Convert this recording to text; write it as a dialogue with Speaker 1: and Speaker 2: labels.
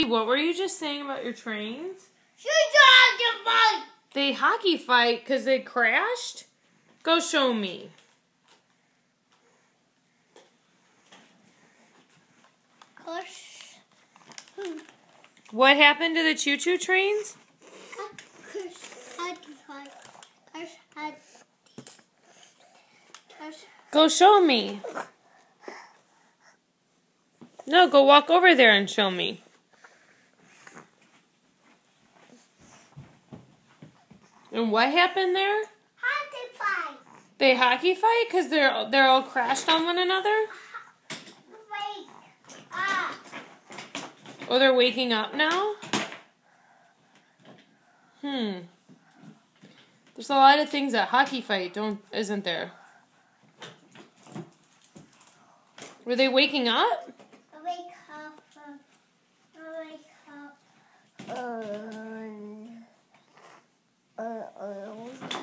Speaker 1: what were you just saying about your trains?
Speaker 2: Hockey fight.
Speaker 1: They hockey fight because they crashed? Go show me. What happened to the choo-choo trains? Go show me. No, go walk over there and show me. And what happened there?
Speaker 2: Hockey fight.
Speaker 1: They hockey fight because they're all crashed on one another?
Speaker 2: Wake up.
Speaker 1: Oh, they're waking up now? There's a lot of things that hockey fight isn't there? Were they waking up?
Speaker 2: Wake up. Wake up.